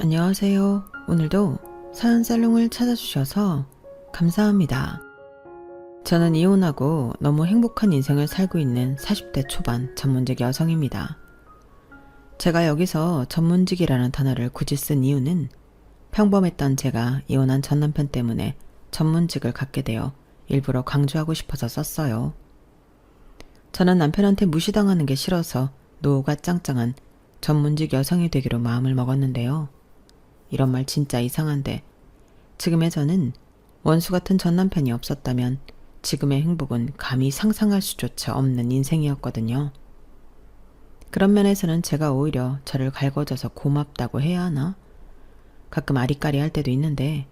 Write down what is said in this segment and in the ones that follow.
안녕하세요. 오늘도 사연 살롱을 찾아주셔서 감사합니다. 저는 이혼하고 너무 행복한 인생을 살고 있는 40대 초반 전문직 여성입니다. 제가 여기서 전문직이라는 단어를 굳이 쓴 이유는 평범했던 제가 이혼한 전 남편 때문에 전문직을 갖게 되어 일부러 강조하고 싶어서 썼어요. 저는 남편한테 무시당하는 게 싫어서 노후가 짱짱한 전문직 여성이 되기로 마음을 먹었는데요. 이런 말 진짜 이상한데 지금의 저는 원수 같은 전 남편이 없었다면 지금의 행복은 감히 상상할 수조차 없는 인생이었거든요. 그런 면에서는 제가 오히려 저를 갈궈줘서 고맙다고 해야 하나? 가끔 아리까리할 때도 있는데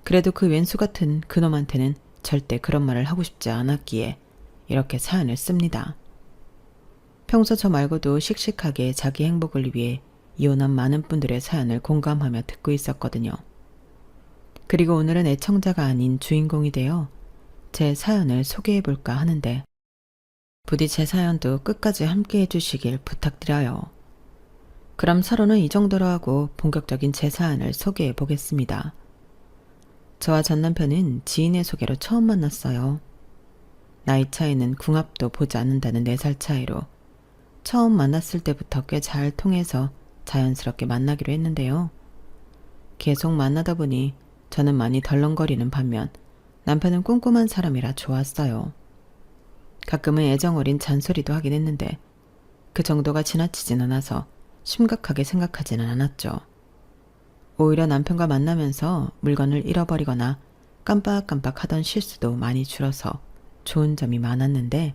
그래도 그 왼수 같은 그놈한테는 절대 그런 말을 하고 싶지 않았기에 이렇게 사연을 씁니다. 평소 저 말고도 씩씩하게 자기 행복을 위해 이혼한 많은 분들의 사연을 공감하며 듣고 있었거든요. 그리고 오늘은 애청자가 아닌 주인공이 되어 제 사연을 소개해볼까 하는데 부디 제 사연도 끝까지 함께 해주시길 부탁드려요. 그럼 서로는 이 정도로 하고 본격적인 제 사연을 소개해보겠습니다. 저와 전 남편은 지인의 소개로 처음 만났어요. 나이 차이는 궁합도 보지 않는다는 4살 차이로 처음 만났을 때부터 꽤 잘 통해서 자연스럽게 만나기로 했는데요. 계속 만나다 보니 저는 많이 덜렁거리는 반면 남편은 꼼꼼한 사람이라 좋았어요. 가끔은 애정어린 잔소리도 하긴 했는데 그 정도가 지나치진 않아서 심각하게 생각하지는 않았죠. 오히려 남편과 만나면서 물건을 잃어버리거나 깜빡깜빡 하던 실수도 많이 줄어서 좋은 점이 많았는데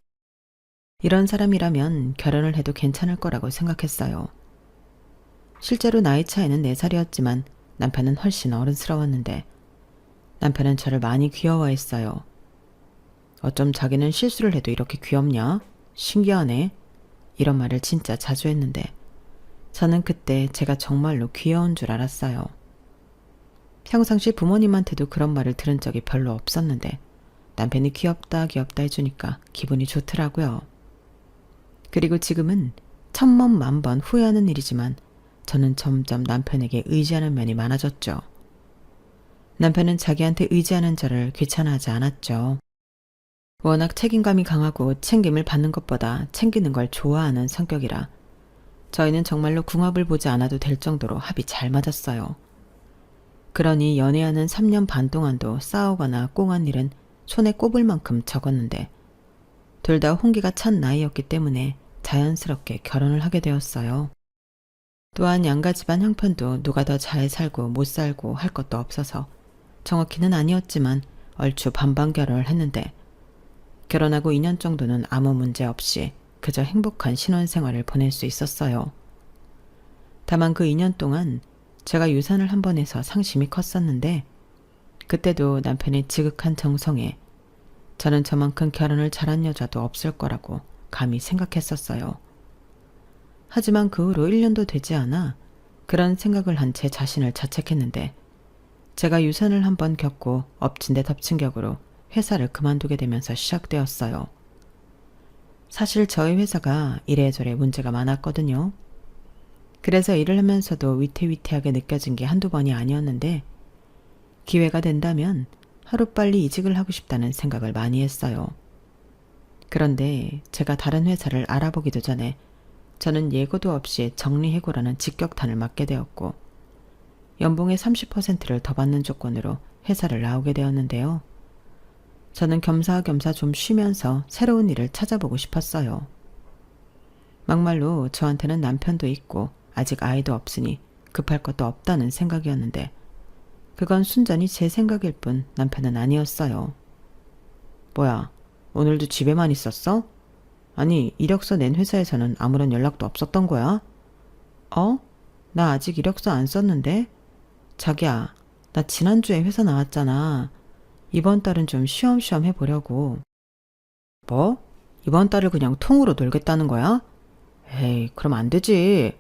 이런 사람이라면 결혼을 해도 괜찮을 거라고 생각했어요. 실제로 나이 차이는 4살이었지만 남편은 훨씬 어른스러웠는데 남편은 저를 많이 귀여워했어요. 어쩜 자기는 실수를 해도 이렇게 귀엽냐? 신기하네. 이런 말을 진짜 자주 했는데 저는 그때 제가 정말로 귀여운 줄 알았어요. 평상시 부모님한테도 그런 말을 들은 적이 별로 없었는데 남편이 귀엽다 해주니까 기분이 좋더라고요. 그리고 지금은 천번 만번 후회하는 일이지만 저는 점점 남편에게 의지하는 면이 많아졌죠. 남편은 자기한테 의지하는 저를 귀찮아하지 않았죠. 워낙 책임감이 강하고 챙김을 받는 것보다 챙기는 걸 좋아하는 성격이라 저희는 정말로 궁합을 보지 않아도 될 정도로 합이 잘 맞았어요. 그러니 연애하는 3년 반 동안도 싸우거나 꽁한 일은 손에 꼽을 만큼 적었는데 둘 다 홍기가 찬 나이였기 때문에 자연스럽게 결혼을 하게 되었어요. 또한 양가 집안 형편도 누가 더 잘 살고 못 살고 할 것도 없어서 정확히는 아니었지만 얼추 반반 결혼을 했는데 결혼하고 2년 정도는 아무 문제 없이 그저 행복한 신혼생활을 보낼 수 있었어요. 다만 그 2년 동안 제가 유산을 한 번 해서 상심이 컸었는데 그때도 남편의 지극한 정성에 저는 저만큼 결혼을 잘한 여자도 없을 거라고 감히 생각했었어요. 하지만 그 후로 1년도 되지 않아 그런 생각을 한 제 자신을 자책했는데 제가 유산을 한번 겪고 엎친 데 덮친 격으로 회사를 그만두게 되면서 시작되었어요. 사실 저희 회사가 이래저래 문제가 많았거든요. 그래서 일을 하면서도 위태위태하게 느껴진 게 한두 번이 아니었는데 기회가 된다면 하루빨리 이직을 하고 싶다는 생각을 많이 했어요. 그런데 제가 다른 회사를 알아보기도 전에 저는 예고도 없이 정리해고라는 직격탄을 맞게 되었고 연봉의 30%를 더 받는 조건으로 회사를 나오게 되었는데요. 저는 겸사겸사 좀 쉬면서 새로운 일을 찾아보고 싶었어요. 막말로 저한테는 남편도 있고 아직 아이도 없으니 급할 것도 없다는 생각이었는데 그건 순전히 제 생각일 뿐 남편은 아니었어요. 뭐야, 오늘도 집에만 있었어? 아니, 이력서 낸 회사에서는 아무런 연락도 없었던 거야? 나 아직 이력서 안 썼는데? 자기야, 나 지난주에 회사 나왔잖아. 이번 달은 좀 쉬엄쉬엄 해보려고. 뭐? 이번 달을 그냥 통으로 놀겠다는 거야? 에이, 그럼 안 되지.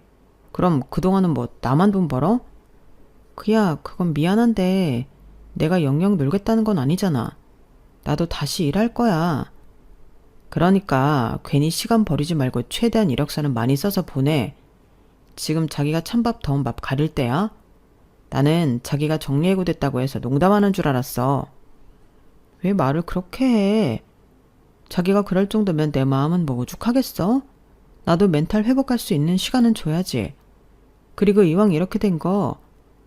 그럼 그동안은 뭐 나만 돈 벌어? 그야, 그건 미안한데 내가 영영 놀겠다는 건 아니잖아. 나도 다시 일할 거야. 그러니까 괜히 시간 버리지 말고 최대한 이력서는 많이 써서 보내. 지금 자기가 찬밥 더운 밥 가릴 때야? 나는 자기가 정리해고됐다고 해서 농담하는 줄 알았어. 왜 말을 그렇게 해? 자기가 그럴 정도면 내 마음은 뭐 오죽하겠어? 나도 멘탈 회복할 수 있는 시간은 줘야지. 그리고 이왕 이렇게 된 거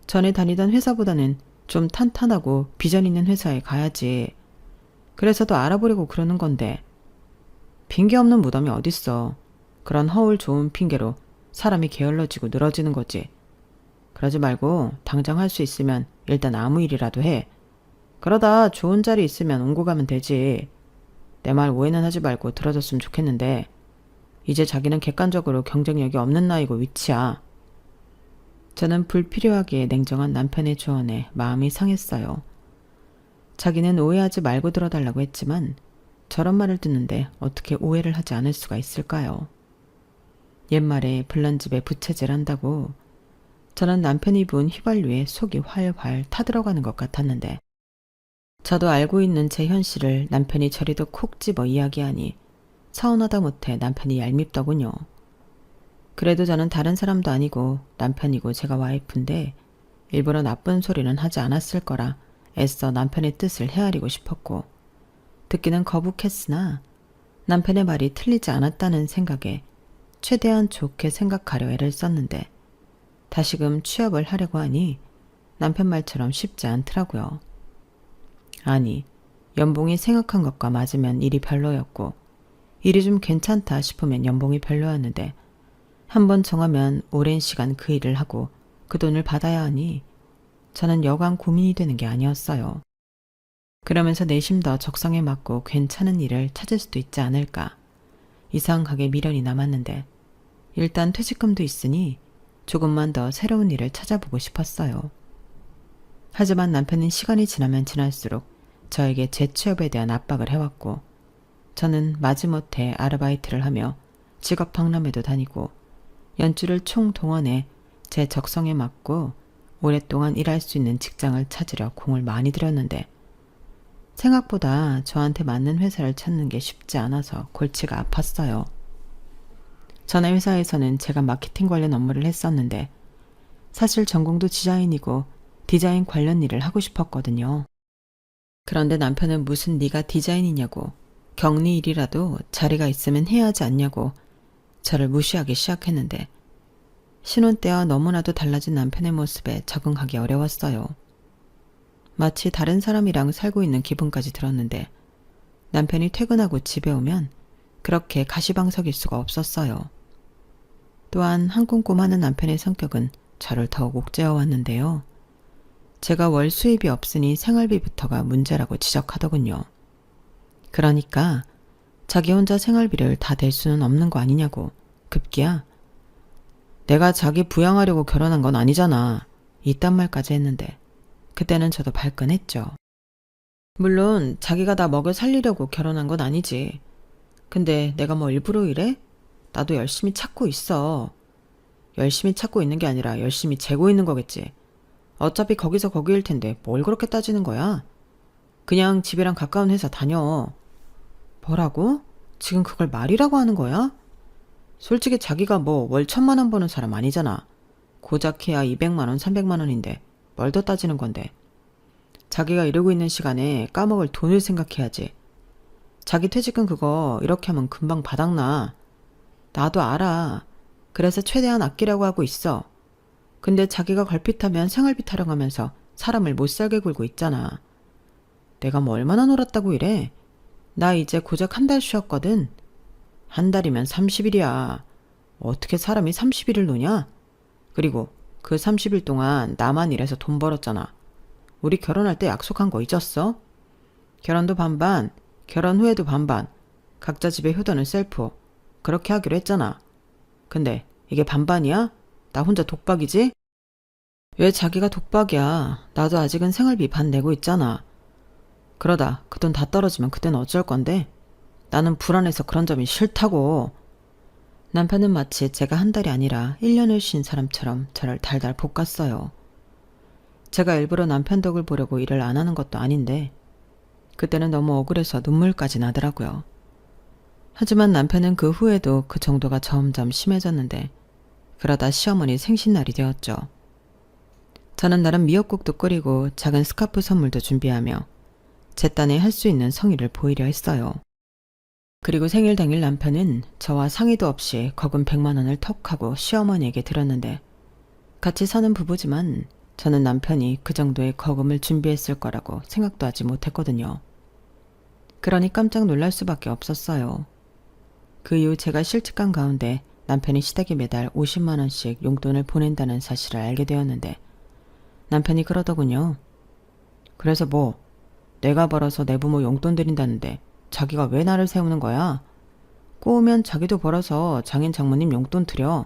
전에 다니던 회사보다는 좀 탄탄하고 비전 있는 회사에 가야지. 그래서 더 알아보려고 그러는 건데. 핑계 없는 무덤이 어딨어. 그런 허울 좋은 핑계로 사람이 게을러지고 늘어지는 거지. 그러지 말고 당장 할 수 있으면 일단 아무 일이라도 해. 그러다 좋은 자리 있으면 옮고 가면 되지. 내 말 오해는 하지 말고 들어줬으면 좋겠는데 이제 자기는 객관적으로 경쟁력이 없는 나이고 위치야. 저는 불필요하게 냉정한 남편의 조언에 마음이 상했어요. 자기는 오해하지 말고 들어달라고 했지만 저런 말을 듣는데 어떻게 오해를 하지 않을 수가 있을까요? 옛말에 불난집에 부채질 한다고 저는 남편이 부은 휘발유에 속이 활활 타들어가는 것 같았는데 저도 알고 있는 제 현실을 남편이 저리도 콕 집어 이야기하니 서운하다 못해 남편이 얄밉더군요. 그래도 저는 다른 사람도 아니고 남편이고 제가 와이프인데 일부러 나쁜 소리는 하지 않았을 거라 애써 남편의 뜻을 헤아리고 싶었고 듣기는 거북했으나 남편의 말이 틀리지 않았다는 생각에 최대한 좋게 생각하려 애를 썼는데 다시금 취업을 하려고 하니 남편 말처럼 쉽지 않더라고요. 아니, 연봉이 생각한 것과 맞으면 일이 별로였고 일이 좀 괜찮다 싶으면 연봉이 별로였는데 한번 정하면 오랜 시간 그 일을 하고 그 돈을 받아야 하니 저는 여간 고민이 되는 게 아니었어요. 그러면서 내심 더 적성에 맞고 괜찮은 일을 찾을 수도 있지 않을까. 이상하게 미련이 남았는데 일단 퇴직금도 있으니 조금만 더 새로운 일을 찾아보고 싶었어요. 하지만 남편은 시간이 지나면 지날수록 저에게 재취업에 대한 압박을 해왔고 저는 마지못해 아르바이트를 하며 직업 박람회도 다니고 연주를 총동원해 제 적성에 맞고 오랫동안 일할 수 있는 직장을 찾으려 공을 많이 들였는데 생각보다 저한테 맞는 회사를 찾는 게 쉽지 않아서 골치가 아팠어요. 전에 회사에서는 제가 마케팅 관련 업무를 했었는데 사실 전공도 디자인이고 디자인 관련 일을 하고 싶었거든요. 그런데 남편은 무슨 네가 디자인이냐고 격리 일이라도 자리가 있으면 해야 하지 않냐고 저를 무시하기 시작했는데 신혼 때와 너무나도 달라진 남편의 모습에 적응하기 어려웠어요. 마치 다른 사람이랑 살고 있는 기분까지 들었는데 남편이 퇴근하고 집에 오면 그렇게 가시방석일 수가 없었어요. 또한 한 꼼꼼하는 남편의 성격은 저를 더욱 옥죄어왔는데요. 제가 월 수입이 없으니 생활비부터가 문제라고 지적하더군요. 그러니까 자기 혼자 생활비를 다 댈 수는 없는 거 아니냐고 급기야 내가 자기 부양하려고 결혼한 건 아니잖아. 이딴 말까지 했는데 그때는 저도 발끈했죠. 물론 자기가 다 먹여 살리려고 결혼한 건 아니지. 근데 내가 뭐 일부러 이래? 나도 열심히 찾고 있어. 열심히 찾고 있는 게 아니라 열심히 재고 있는 거겠지. 어차피 거기서 거기일 텐데 뭘 그렇게 따지는 거야? 그냥 집이랑 가까운 회사 다녀. 뭐라고? 지금 그걸 말이라고 하는 거야? 솔직히 자기가 뭐 월 1,000만 원 버는 사람 아니잖아. 고작 해야 200만 원, 300만 원인데 뭘 더 따지는 건데. 자기가 이러고 있는 시간에 까먹을 돈을 생각해야지. 자기 퇴직금 그거 이렇게 하면 금방 바닥나. 나도 알아. 그래서 최대한 아끼려고 하고 있어. 근데 자기가 걸핏하면 생활비 타령하면서 사람을 못 살게 굴고 있잖아. 내가 뭐 얼마나 놀았다고 이래. 나 이제 고작 한 달 쉬었거든. 한 달이면 30일이야. 어떻게 사람이 30일을 노냐? 그리고 그 30일 동안 나만 일해서 돈 벌었잖아. 우리 결혼할 때 약속한 거 잊었어? 결혼도 반반, 결혼 후에도 반반, 각자 집에 효도는 셀프. 그렇게 하기로 했잖아. 근데 이게 반반이야? 나 혼자 독박이지? 왜 자기가 독박이야? 나도 아직은 생활비 반 내고 있잖아. 그러다 그 돈 다 떨어지면 그때는 어쩔 건데? 나는 불안해서 그런 점이 싫다고. 남편은 마치 제가 한 달이 아니라 1년을 쉰 사람처럼 저를 달달 볶았어요. 제가 일부러 남편 덕을 보려고 일을 안 하는 것도 아닌데 그때는 너무 억울해서 눈물까지 나더라고요. 하지만 남편은 그 후에도 그 정도가 점점 심해졌는데 그러다 시어머니 생신날이 되었죠. 저는 나름 미역국도 끓이고 작은 스카프 선물도 준비하며 제 딴에 할 수 있는 성의를 보이려 했어요. 그리고 생일 당일 남편은 저와 상의도 없이 거금 100만 원을 턱 하고 시어머니에게 드렸는데 같이 사는 부부지만 저는 남편이 그 정도의 거금을 준비했을 거라고 생각도 하지 못했거든요. 그러니 깜짝 놀랄 수밖에 없었어요. 그 이후 제가 실직한 가운데 남편이 시댁에 매달 50만 원씩 용돈을 보낸다는 사실을 알게 되었는데 남편이 그러더군요. 그래서 뭐 내가 벌어서 내 부모 용돈 드린다는데 자기가 왜 나를 세우는 거야? 꼬우면 자기도 벌어서 장인 장모님 용돈 드려.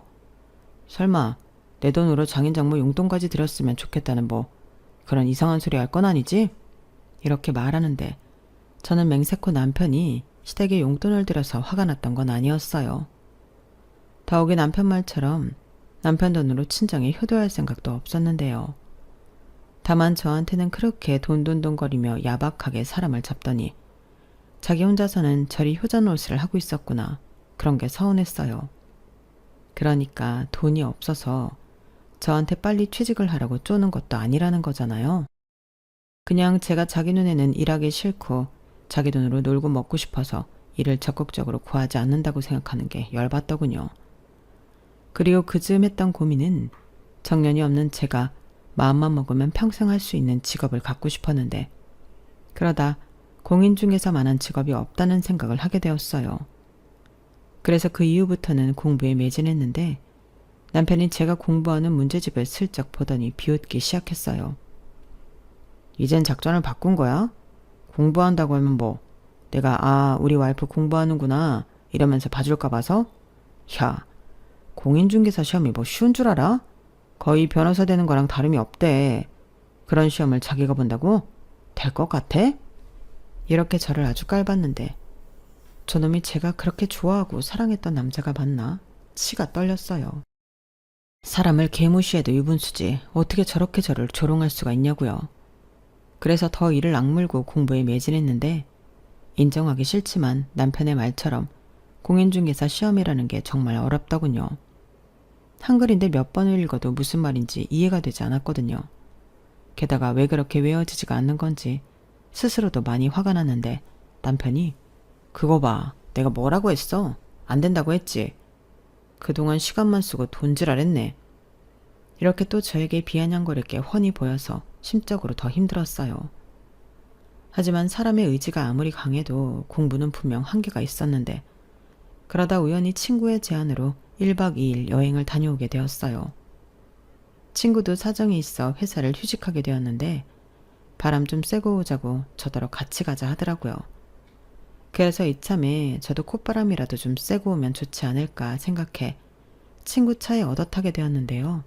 설마 내 돈으로 장인 장모 용돈까지 드렸으면 좋겠다는 뭐 그런 이상한 소리 할 건 아니지? 이렇게 말하는데 저는 맹세코 남편이 시댁에 용돈을 들여서 화가 났던 건 아니었어요. 더욱이 남편 말처럼 남편 돈으로 친정에 효도할 생각도 없었는데요. 다만 저한테는 그렇게 돈돈돈거리며 야박하게 사람을 잡더니 자기 혼자서는 저리 효자노릇을 하고 있었구나. 그런 게 서운했어요. 그러니까 돈이 없어서 저한테 빨리 취직을 하라고 쪼는 것도 아니라는 거잖아요. 그냥 제가 자기 눈에는 일하기 싫고 자기 돈으로 놀고 먹고 싶어서 일을 적극적으로 구하지 않는다고 생각하는 게 열받더군요. 그리고 그즈음 했던 고민은 정년이 없는 제가 마음만 먹으면 평생 할 수 있는 직업을 갖고 싶었는데 그러다 공인중개사만한 직업이 없다는 생각을 하게 되었어요. 그래서 그 이후부터는 공부에 매진했는데 남편이 제가 공부하는 문제집을 슬쩍 보더니 비웃기 시작했어요. 이젠 작전을 바꾼 거야? 공부한다고 하면 뭐 내가 우리 와이프 공부하는구나 이러면서 봐줄까 봐서? 야, 공인중개사 시험이 뭐 쉬운 줄 알아? 거의 변호사 되는 거랑 다름이 없대. 그런 시험을 자기가 본다고? 될 것 같아? 이렇게 저를 아주 깔봤는데 저놈이 제가 그렇게 좋아하고 사랑했던 남자가 맞나? 치가 떨렸어요. 사람을 개무시해도 유분수지 어떻게 저렇게 저를 조롱할 수가 있냐고요. 그래서 더 이를 악물고 공부에 매진했는데 인정하기 싫지만 남편의 말처럼 공인중개사 시험이라는 게 정말 어렵더군요. 한글인데 몇 번을 읽어도 무슨 말인지 이해가 되지 않았거든요. 게다가 왜 그렇게 외워지지가 않는 건지 스스로도 많이 화가 났는데 남편이 그거 봐, 내가 뭐라고 했어? 안 된다고 했지. 그동안 시간만 쓰고 돈질하랬네. 이렇게 또 저에게 비아냥거릴 게 훤히 보여서 심적으로 더 힘들었어요. 하지만 사람의 의지가 아무리 강해도 공부는 분명 한계가 있었는데 그러다 우연히 친구의 제안으로 1박 2일 여행을 다녀오게 되었어요. 친구도 사정이 있어 회사를 휴직하게 되었는데 바람 좀 쐬고 오자고 저더러 같이 가자 하더라고요. 그래서 이참에 저도 콧바람이라도 좀 쐬고 오면 좋지 않을까 생각해 친구 차에 얻어 타게 되었는데요.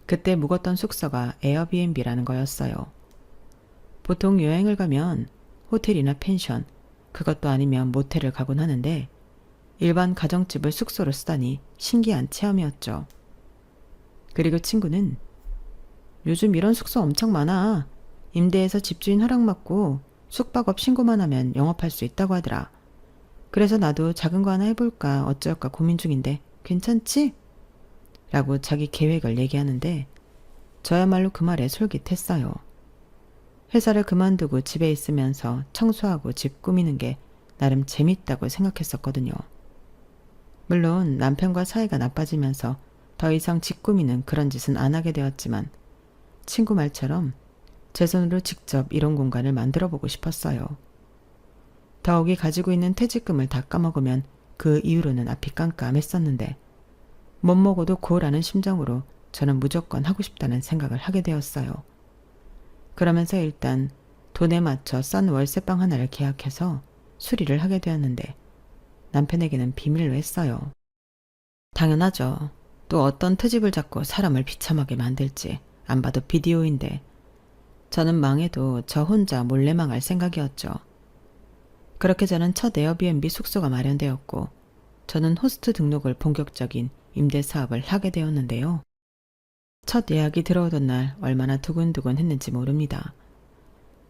그때 묵었던 숙소가 에어비앤비라는 거였어요. 보통 여행을 가면 호텔이나 펜션, 그것도 아니면 모텔을 가곤 하는데 일반 가정집을 숙소로 쓰다니 신기한 체험이었죠. 그리고 친구는 요즘 이런 숙소 엄청 많아. 임대해서 집주인 허락받고 숙박업 신고만 하면 영업할 수 있다고 하더라. 그래서 나도 작은 거 하나 해볼까 어쩔까 고민 중인데 괜찮지? 라고 자기 계획을 얘기하는데 저야말로 그 말에 솔깃했어요. 회사를 그만두고 집에 있으면서 청소하고 집 꾸미는 게 나름 재밌다고 생각했었거든요. 물론 남편과 사이가 나빠지면서 더 이상 집 꾸미는 그런 짓은 안 하게 되었지만 친구 말처럼 제 손으로 직접 이런 공간을 만들어 보고 싶었어요. 더욱이 가지고 있는 퇴직금을 다 까먹으면 그 이후로는 앞이 깜깜했었는데 못 먹어도 고라는 심정으로 저는 무조건 하고 싶다는 생각을 하게 되었어요. 그러면서 일단 돈에 맞춰 싼 월세방 하나를 계약해서 수리를 하게 되었는데 남편에게는 비밀로 했어요. 당연하죠. 또 어떤 트집을 잡고 사람을 비참하게 만들지 안 봐도 비디오인데 저는 망해도 저 혼자 몰래 망할 생각이었죠. 그렇게 저는 첫 에어비앤비 숙소가 마련되었고 저는 호스트 등록을 본격적인 임대 사업을 하게 되었는데요. 첫 예약이 들어오던 날 얼마나 두근두근 했는지 모릅니다.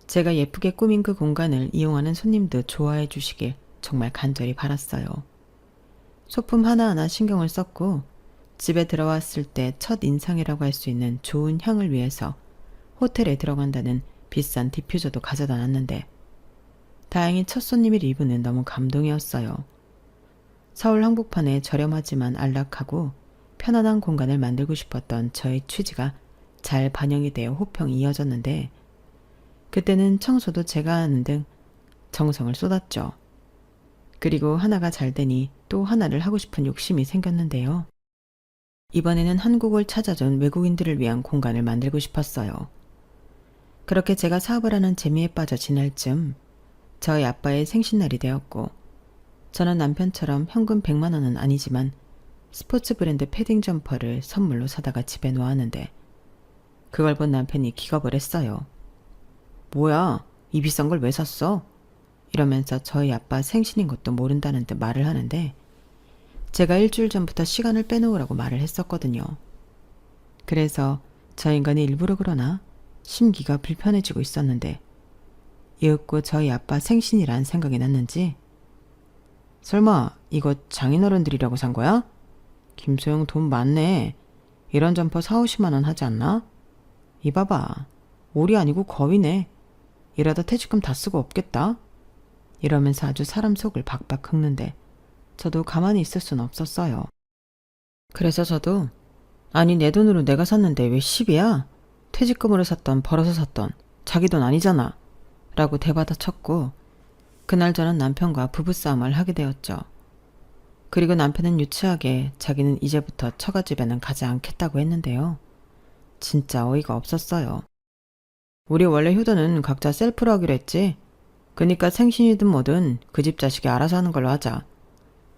제가 예쁘게 꾸민 그 공간을 이용하는 손님도 좋아해 주시길 정말 간절히 바랐어요. 소품 하나하나 신경을 썼고 집에 들어왔을 때 첫 인상이라고 할 수 있는 좋은 향을 위해서 호텔에 들어간다는 비싼 디퓨저도 가져다 놨는데 다행히 첫 손님이 리브는 너무 감동이었어요. 서울 한복판에 저렴하지만 안락하고 편안한 공간을 만들고 싶었던 저의 취지가 잘 반영이 되어 호평이 이어졌는데 그때는 청소도 제가 하는 등 정성을 쏟았죠. 그리고 하나가 잘 되니 또 하나를 하고 싶은 욕심이 생겼는데요. 이번에는 한국을 찾아준 외국인들을 위한 공간을 만들고 싶었어요. 그렇게 제가 사업을 하는 재미에 빠져 지날 쯤 저희 아빠의 생신날이 되었고 저는 남편처럼 현금 100만 원은 아니지만 스포츠 브랜드 패딩 점퍼를 선물로 사다가 집에 놓았는데 그걸 본 남편이 기겁을 했어요. 뭐야, 이 비싼 걸 왜 샀어? 이러면서 저희 아빠 생신인 것도 모른다는 듯 말을 하는데 제가 일주일 전부터 시간을 빼놓으라고 말을 했었거든요. 그래서 저 인간이 일부러 그러나 심기가 불편해지고 있었는데 이윽고 저희 아빠 생신이란 생각이 났는지 설마 이거 장인어른들이라고 산 거야? 김소영 돈 많네. 이런 점퍼 4, 50만 원 하지 않나? 이봐봐. 오리 아니고 거위네. 이러다 퇴직금 다 쓰고 없겠다. 이러면서 아주 사람 속을 박박 긁는데 저도 가만히 있을 순 없었어요. 그래서 저도 아니 내 돈으로 내가 샀는데 왜 10이야? 퇴직금으로 샀던 벌어서 샀던 자기 돈 아니잖아. 라고 대받아쳤고 그날 저는 남편과 부부싸움을 하게 되었죠. 그리고 남편은 유치하게 자기는 이제부터 처가집에는 가지 않겠다고 했는데요. 진짜 어이가 없었어요. 우리 원래 효도는 각자 셀프로 하기로 했지. 그니까 생신이든 뭐든 그 집 자식이 알아서 하는 걸로 하자.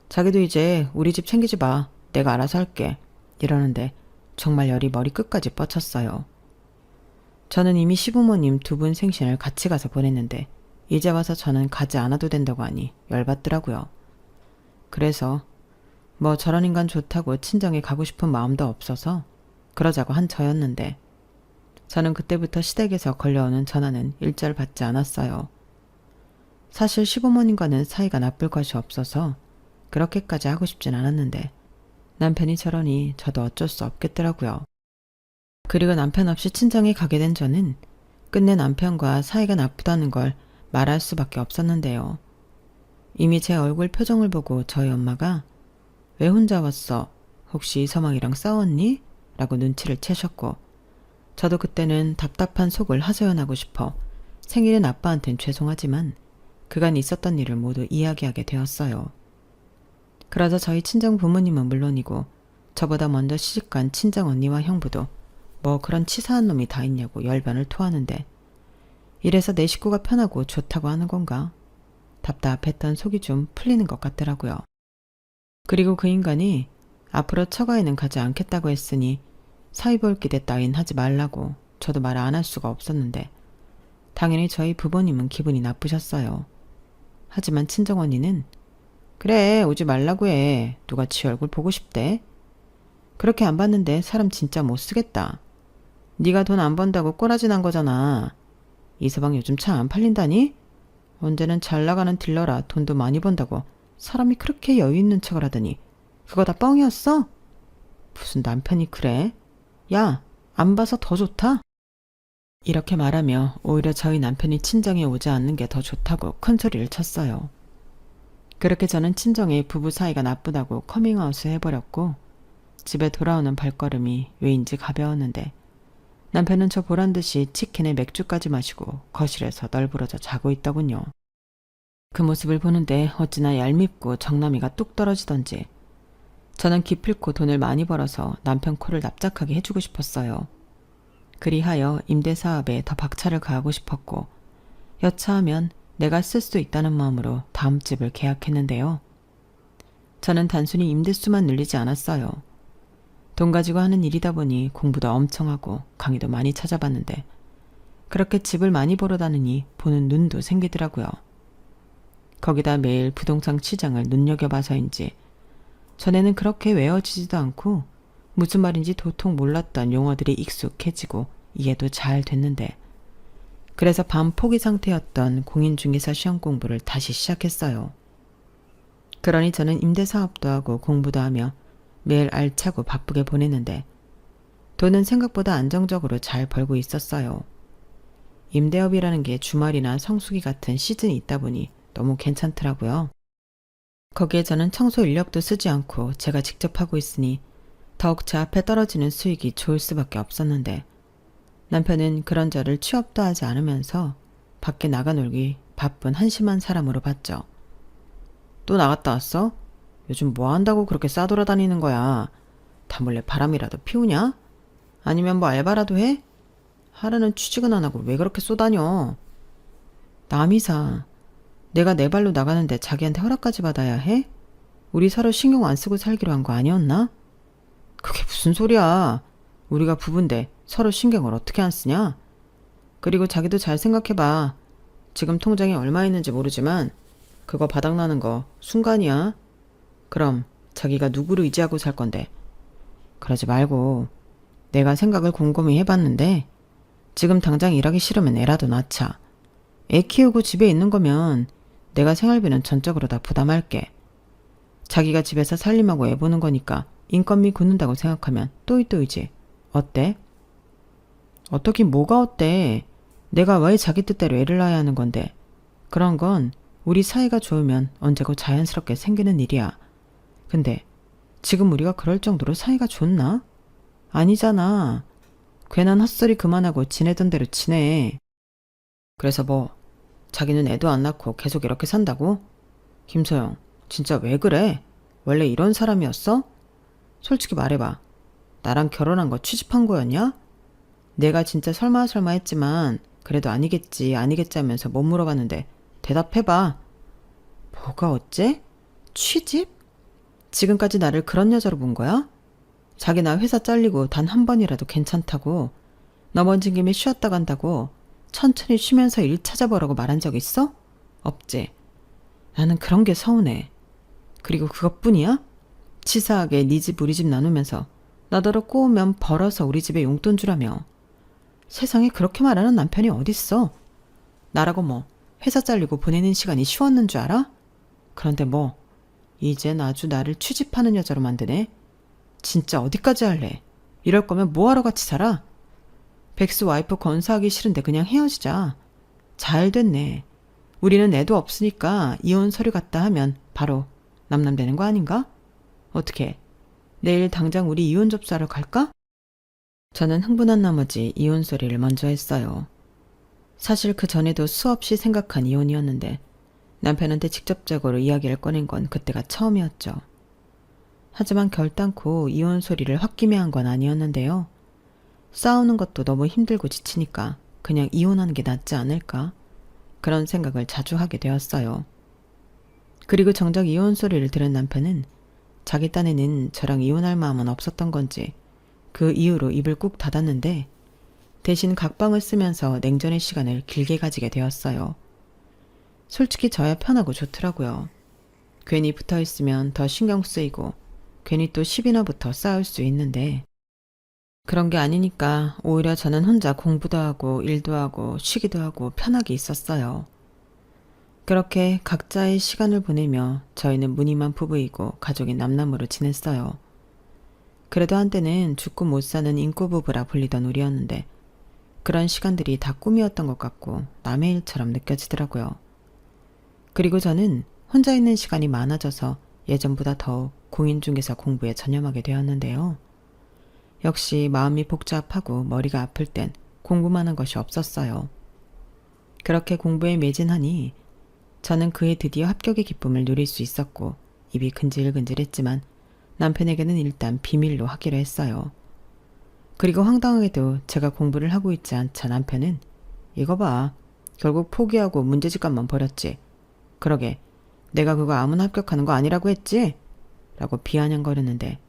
자기도 이제 우리 집 챙기지 마. 내가 알아서 할게. 이러는데 정말 열이 머리 끝까지 뻗쳤어요. 저는 이미 시부모님 두 분 생신을 같이 가서 보냈는데 이제 와서 저는 가지 않아도 된다고 하니 열받더라고요. 그래서 뭐 저런 인간 좋다고 친정에 가고 싶은 마음도 없어서 그러자고 한 저였는데 저는 그때부터 시댁에서 걸려오는 전화는 일절 받지 않았어요. 사실 시부모님과는 사이가 나쁠 것이 없어서 그렇게까지 하고 싶진 않았는데 남편이 저러니 저도 어쩔 수 없겠더라고요. 그리고 남편 없이 친정에 가게 된 저는 끝내 남편과 사이가 나쁘다는 걸 말할 수밖에 없었는데요. 이미 제 얼굴 표정을 보고 저희 엄마가 왜 혼자 왔어? 혹시 서방이랑 싸웠니? 라고 눈치를 채셨고 저도 그때는 답답한 속을 하소연하고 싶어 생일은 아빠한텐 죄송하지만 그간 있었던 일을 모두 이야기하게 되었어요. 그러자 저희 친정 부모님은 물론이고 저보다 먼저 시집간 친정 언니와 형부도 뭐 그런 치사한 놈이 다 있냐고 열변을 토하는데 이래서 내 식구가 편하고 좋다고 하는 건가? 답답했던 속이 좀 풀리는 것 같더라고요. 그리고 그 인간이 앞으로 처가에는 가지 않겠다고 했으니 사위볼기대 따윈 하지 말라고 저도 말 안 할 수가 없었는데 당연히 저희 부모님은 기분이 나쁘셨어요. 하지만 친정언니는 그래 오지 말라고 해. 누가 지 얼굴 보고 싶대. 그렇게 안 봤는데 사람 진짜 못 쓰겠다. 네가 돈 안 번다고 꼬라지 난 거잖아. 이 서방 요즘 차 안 팔린다니? 언제는 잘 나가는 딜러라 돈도 많이 번다고 사람이 그렇게 여유 있는 척을 하더니 그거 다 뻥이었어? 무슨 남편이 그래? 야, 안 봐서 더 좋다? 이렇게 말하며 오히려 저희 남편이 친정에 오지 않는 게 더 좋다고 큰소리를 쳤어요. 그렇게 저는 친정에 부부 사이가 나쁘다고 커밍아웃을 해버렸고 집에 돌아오는 발걸음이 왜인지 가벼웠는데 남편은 저 보란듯이 치킨에 맥주까지 마시고 거실에서 널브러져 자고 있더군요. 그 모습을 보는데 어찌나 얄밉고 정남이가 뚝 떨어지던지 저는 기필코 돈을 많이 벌어서 남편 코를 납작하게 해주고 싶었어요. 그리하여 임대사업에 더 박차를 가하고 싶었고 여차하면 내가 쓸 수 있다는 마음으로 다음 집을 계약했는데요. 저는 단순히 임대수만 늘리지 않았어요. 돈 가지고 하는 일이다 보니 공부도 엄청 하고 강의도 많이 찾아봤는데 그렇게 집을 많이 보러 다니니 보는 눈도 생기더라고요. 거기다 매일 부동산 시장을 눈여겨봐서인지 전에는 그렇게 외워지지도 않고 무슨 말인지 도통 몰랐던 용어들이 익숙해지고 이해도 잘 됐는데 그래서 반포기 상태였던 공인중개사 시험 공부를 다시 시작했어요. 그러니 저는 임대사업도 하고 공부도 하며 매일 알차고 바쁘게 보내는데 돈은 생각보다 안정적으로 잘 벌고 있었어요. 임대업이라는 게 주말이나 성수기 같은 시즌이 있다 보니 너무 괜찮더라고요. 거기에 저는 청소 인력도 쓰지 않고 제가 직접 하고 있으니 더욱 제 앞에 떨어지는 수익이 좋을 수밖에 없었는데 남편은 그런 저를 취업도 하지 않으면서 밖에 나가 놀기 바쁜 한심한 사람으로 봤죠. 또 나갔다 왔어? 요즘 뭐 한다고 그렇게 싸돌아다니는 거야? 다 몰래 바람이라도 피우냐? 아니면 뭐 알바라도 해? 하루는 취직은 안 하고 왜 그렇게 쏘다녀? 남이사, 내가 내 발로 나가는데 자기한테 허락까지 받아야 해? 우리 서로 신경 안 쓰고 살기로 한 거 아니었나? 그게 무슨 소리야. 우리가 부부인데 서로 신경을 어떻게 안 쓰냐? 그리고 자기도 잘 생각해봐. 지금 통장에 얼마 있는지 모르지만 그거 바닥나는 거 순간이야. 그럼 자기가 누구를 의지하고 살 건데. 그러지 말고 내가 생각을 곰곰이 해봤는데 지금 당장 일하기 싫으면 애라도 낳자. 애 키우고 집에 있는 거면 내가 생활비는 전적으로 다 부담할게. 자기가 집에서 살림하고 애 보는 거니까 인건비 굳는다고 생각하면 또이또이지. 어때? 어떻긴 뭐가 어때? 내가 왜 자기 뜻대로 애를 낳아야 하는 건데. 그런 건 우리 사이가 좋으면 언제고 자연스럽게 생기는 일이야. 근데 지금 우리가 그럴 정도로 사이가 좋나? 아니잖아. 괜한 헛소리 그만하고 지내던 대로 지내. 그래서 뭐 자기는 애도 안 낳고 계속 이렇게 산다고? 김소영, 진짜 왜 그래? 원래 이런 사람이었어? 솔직히 말해봐. 나랑 결혼한 거 취집한 거였냐? 내가 진짜 설마 했지만 그래도 아니겠지 하면서 못 물어봤는데 대답해봐. 뭐가 어째? 취집? 지금까지 나를 그런 여자로 본 거야? 자기 나 회사 잘리고 단 한 번이라도 괜찮다고 넘어진 김에 쉬었다 간다고 천천히 쉬면서 일 찾아보라고 말한 적 있어? 없지. 나는 그런 게 서운해. 그리고 그것뿐이야? 치사하게 네 집 우리 집 나누면서 나더러 꼬우면 벌어서 우리 집에 용돈 주라며. 세상에 그렇게 말하는 남편이 어딨어. 나라고 뭐 회사 잘리고 보내는 시간이 쉬웠는 줄 알아? 그런데 뭐 이젠 아주 나를 취집하는 여자로 만드네. 진짜 어디까지 할래? 이럴 거면 뭐하러 같이 살아? 백수 와이프 건사하기 싫은데 그냥 헤어지자. 잘 됐네. 우리는 애도 없으니까 이혼 서류 갖다 하면 바로 남남되는 거 아닌가? 어떻게 내일 당장 우리 이혼 접수하러 갈까? 저는 흥분한 나머지 이혼 소리를 먼저 했어요. 사실 그 전에도 수없이 생각한 이혼이었는데 남편한테 직접적으로 이야기를 꺼낸 건 그때가 처음이었죠. 하지만 결단코 이혼 소리를 홧김에 한 건 아니었는데요. 싸우는 것도 너무 힘들고 지치니까 그냥 이혼하는 게 낫지 않을까? 그런 생각을 자주 하게 되었어요. 그리고 정작 이혼 소리를 들은 남편은 자기 딴에는 저랑 이혼할 마음은 없었던 건지 그 이후로 입을 꾹 닫았는데 대신 각방을 쓰면서 냉전의 시간을 길게 가지게 되었어요. 솔직히 저야 편하고 좋더라고요. 괜히 붙어있으면 더 신경 쓰이고 괜히 또 10이나 붙어 싸울 수 있는데 그런 게 아니니까 오히려 저는 혼자 공부도 하고 일도 하고 쉬기도 하고 편하게 있었어요. 그렇게 각자의 시간을 보내며 저희는 무늬만 부부이고 가족이 남남으로 지냈어요. 그래도 한때는 죽고 못 사는 인꼬부부라 불리던 우리였는데 그런 시간들이 다 꿈이었던 것 같고 남의 일처럼 느껴지더라고요. 그리고 저는 혼자 있는 시간이 많아져서 예전보다 더욱 공인중개사 공부에 전념하게 되었는데요. 역시 마음이 복잡하고 머리가 아플 땐 공부만 한 것이 없었어요. 그렇게 공부에 매진하니 저는 그해 드디어 합격의 기쁨을 누릴 수 있었고 입이 근질근질했지만 남편에게는 일단 비밀로 하기로 했어요. 그리고 황당하게도 제가 공부를 하고 있지 않자 남편은 이거 봐. 결국 포기하고 문제집값만 버렸지. 그러게 내가 그거 아무나 합격하는 거 아니라고 했지? 라고 비아냥거리는데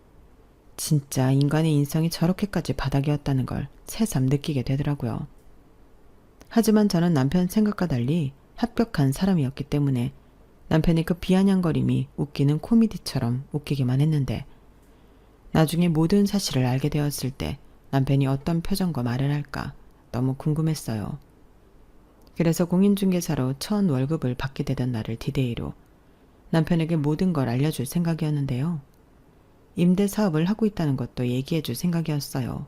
진짜 인간의 인성이 저렇게까지 바닥이었다는 걸 새삼 느끼게 되더라고요. 하지만 저는 남편 생각과 달리 합격한 사람이었기 때문에 남편의 그 비아냥거림이 웃기는 코미디처럼 웃기기만 했는데 나중에 모든 사실을 알게 되었을 때 남편이 어떤 표정과 말을 할까 너무 궁금했어요. 그래서 공인중개사로 첫 월급을 받게 되던 날을 디데이로 남편에게 모든 걸 알려줄 생각이었는데요. 임대 사업을 하고 있다는 것도 얘기해 줄 생각이었어요.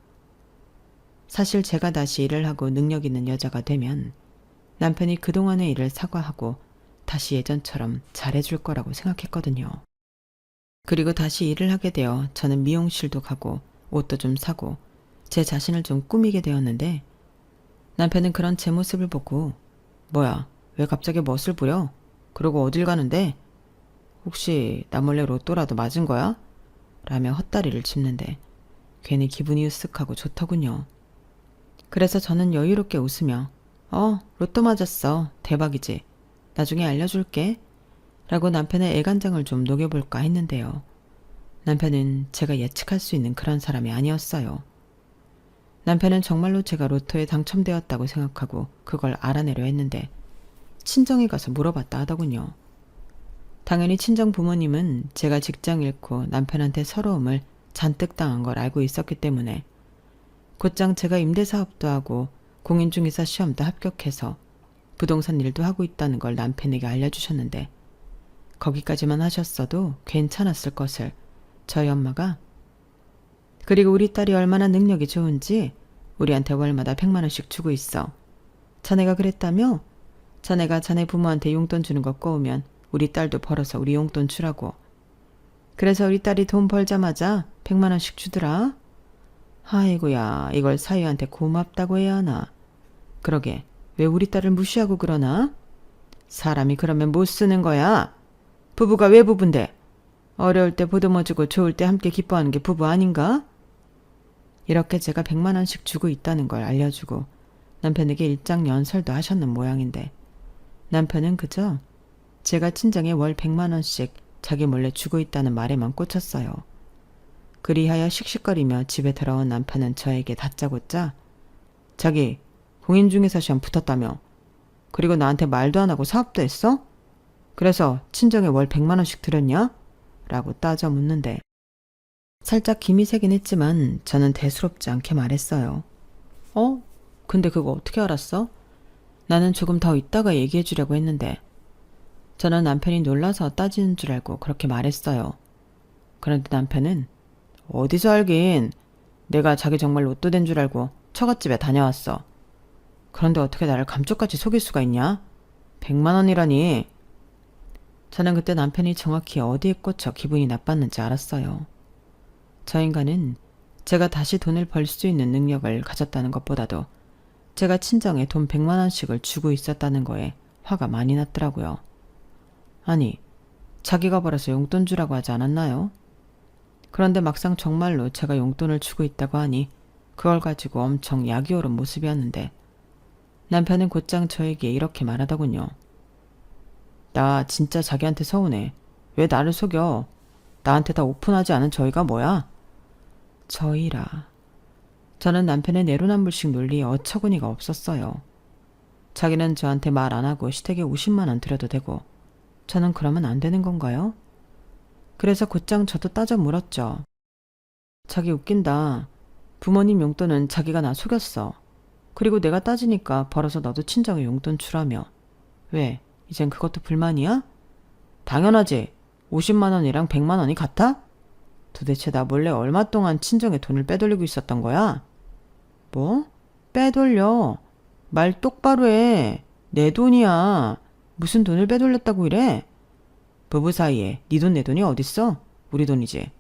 사실 제가 다시 일을 하고 능력 있는 여자가 되면 남편이 그동안의 일을 사과하고 다시 예전처럼 잘해줄 거라고 생각했거든요. 그리고 다시 일을 하게 되어 저는 미용실도 가고 옷도 좀 사고 제 자신을 좀 꾸미게 되었는데 남편은 그런 제 모습을 보고 뭐야, 왜 갑자기 멋을 부려? 그러고 어딜 가는데? 혹시 나 몰래 로또라도 맞은 거야? 라며 헛다리를 짚는데 괜히 기분이 으쓱하고 좋더군요. 그래서 저는 여유롭게 웃으며 로또 맞았어. 대박이지. 나중에 알려줄게. 라고 남편의 애간장을 좀 녹여볼까 했는데요. 남편은 제가 예측할 수 있는 그런 사람이 아니었어요. 남편은 정말로 제가 로또에 당첨되었다고 생각하고 그걸 알아내려 했는데 친정에 가서 물어봤다 하더군요. 당연히 친정 부모님은 제가 직장 잃고 남편한테 서러움을 잔뜩 당한 걸 알고 있었기 때문에 곧장 제가 임대사업도 하고 공인중개사 시험도 합격해서 부동산 일도 하고 있다는 걸 남편에게 알려주셨는데 거기까지만 하셨어도 괜찮았을 것을 저희 엄마가 그리고 우리 딸이 얼마나 능력이 좋은지 우리한테 월마다 100만 원씩 주고 있어. 자네가 그랬다며? 자네가 자네 부모한테 용돈 주는 거 꼬우면 우리 딸도 벌어서 우리 용돈 주라고. 그래서 우리 딸이 돈 벌자마자 100만 원씩 주더라. 아이고야, 이걸 사위한테 고맙다고 해야 하나. 그러게, 왜 우리 딸을 무시하고 그러나? 사람이 그러면 못 쓰는 거야. 부부가 왜 부부인데? 어려울 때 보듬어주고 좋을 때 함께 기뻐하는 게 부부 아닌가? 이렇게 제가 100만 원씩 주고 있다는 걸 알려주고 남편에게 일장연설도 하셨는 모양인데 남편은 그저 제가 친정에 월 100만 원씩 자기 몰래 주고 있다는 말에만 꽂혔어요. 그리하여 씩씩거리며 집에 들어온 남편은 저에게 다짜고짜 자기 공인중개사 시험 붙었다며. 그리고 나한테 말도 안 하고 사업도 했어? 그래서 친정에 월 100만 원씩 들였냐? 라고 따져 묻는데 살짝 김이 새긴 했지만 저는 대수롭지 않게 말했어요. 근데 그거 어떻게 알았어? 나는 조금 더 있다가 얘기해 주려고 했는데 저는 남편이 놀라서 따지는 줄 알고 그렇게 말했어요. 그런데 남편은 어디서 알긴 내가 자기 정말 로또 된 줄 알고 처갓집에 다녀왔어. 그런데 어떻게 나를 감쪽같이 속일 수가 있냐? 100만 원이라니. 저는 그때 남편이 정확히 어디에 꽂혀 기분이 나빴는지 알았어요. 저 인간은 제가 다시 돈을 벌 수 있는 능력을 가졌다는 것보다도 제가 친정에 돈 100만 원씩을 주고 있었다는 거에 화가 많이 났더라고요. 아니, 자기가 벌어서 용돈 주라고 하지 않았나요? 그런데 막상 정말로 제가 용돈을 주고 있다고 하니 그걸 가지고 엄청 약이 오른 모습이었는데 남편은 곧장 저에게 이렇게 말하더군요. 나 진짜 자기한테 서운해. 왜 나를 속여? 나한테 다 오픈하지 않은 저희가 뭐야? 저희라. 저는 남편의 내로남불식 논리에 어처구니가 없었어요. 자기는 저한테 말 안 하고 시댁에 50만 원 드려도 되고 저는 그러면 안 되는 건가요? 그래서 곧장 저도 따져 물었죠. 자기 웃긴다. 부모님 용돈은 자기가 나 속였어. 그리고 내가 따지니까 벌어서 너도 친정에 용돈 주라며. 왜? 이젠 그것도 불만이야? 당연하지. 50만 원이랑 100만 원이 같아? 도대체 나 몰래 얼마 동안 친정에 돈을 빼돌리고 있었던 거야? 뭐? 빼돌려? 말 똑바로 해. 내 돈이야. 무슨 돈을 빼돌렸다고 이래? 부부 사이에 네 돈 내 돈이 어딨어? 우리 돈이지.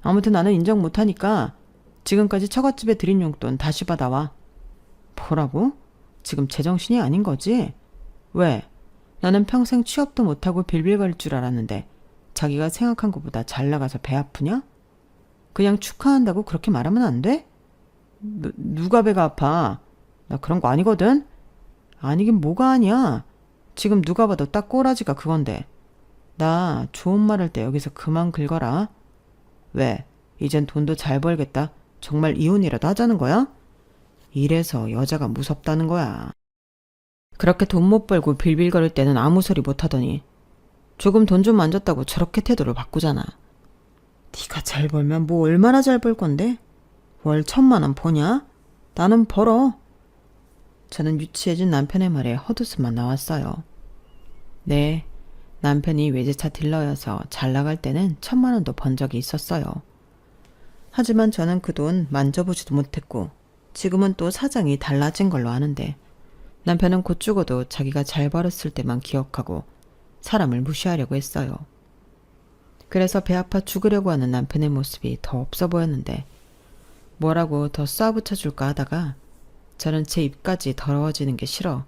아무튼 나는 인정 못하니까 지금까지 처갓집에 들인 용돈 다시 받아와. 뭐라고? 지금 제정신이 아닌 거지? 왜? 나는 평생 취업도 못하고 빌빌거릴 줄 알았는데 자기가 생각한 것보다 잘 나가서 배 아프냐? 그냥 축하한다고 그렇게 말하면 안 돼? 누가 배가 아파? 나 그런 거 아니거든? 아니긴 뭐가 아니야. 지금 누가 봐도 딱 꼬라지가 그건데. 나 좋은 말 할 때 여기서 그만 긁어라. 왜? 이젠 돈도 잘 벌겠다. 정말 이혼이라도 하자는 거야? 이래서 여자가 무섭다는 거야. 그렇게 돈 못 벌고 빌빌거릴 때는 아무 소리 못 하더니 조금 돈 좀 만졌다고 저렇게 태도를 바꾸잖아. 네가 잘 벌면 뭐 얼마나 잘 벌 건데? 월 1,000만 원 버냐? 나는 벌어. 저는 유치해진 남편의 말에 헛웃음만 나왔어요. 네, 남편이 외제차 딜러여서 잘 나갈 때는 1,000만 원도 번 적이 있었어요. 하지만 저는 그 돈 만져보지도 못했고 지금은 또 사정이 달라진 걸로 아는데 남편은 곧 죽어도 자기가 잘 벌었을 때만 기억하고 사람을 무시하려고 했어요. 그래서 배 아파 죽으려고 하는 남편의 모습이 더 없어 보였는데 뭐라고 더 쏴붙여줄까 하다가 저는 제 입까지 더러워지는 게 싫어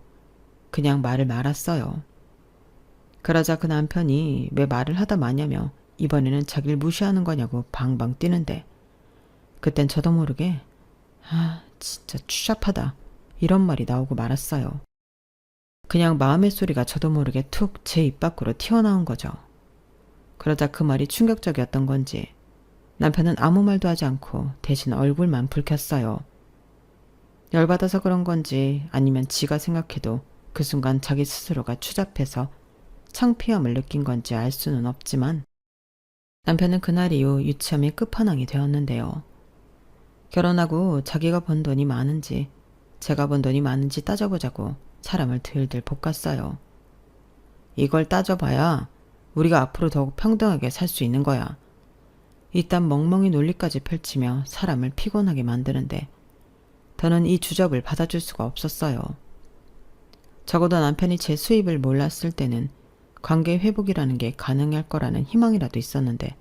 그냥 말을 말았어요. 그러자 그 남편이 왜 말을 하다 마냐며 이번에는 자기를 무시하는 거냐고 방방 뛰는데 그땐 저도 모르게 진짜 추잡하다 이런 말이 나오고 말았어요. 그냥 마음의 소리가 저도 모르게 툭 제 입 밖으로 튀어나온 거죠. 그러자 그 말이 충격적이었던 건지 남편은 아무 말도 하지 않고 대신 얼굴만 붉혔어요. 열받아서 그런 건지 아니면 지가 생각해도 그 순간 자기 스스로가 추잡해서 창피함을 느낀 건지 알 수는 없지만 남편은 그날 이후 유치함이 끝판왕이 되었는데요. 결혼하고 자기가 번 돈이 많은지 제가 번 돈이 많은지 따져보자고 사람을 들들 볶았어요. 이걸 따져봐야 우리가 앞으로 더욱 평등하게 살 수 있는 거야. 이딴 멍멍이 논리까지 펼치며 사람을 피곤하게 만드는데 더는 이 주접을 받아줄 수가 없었어요. 적어도 남편이 제 수입을 몰랐을 때는 관계 회복이라는 게 가능할 거라는 희망이라도 있었는데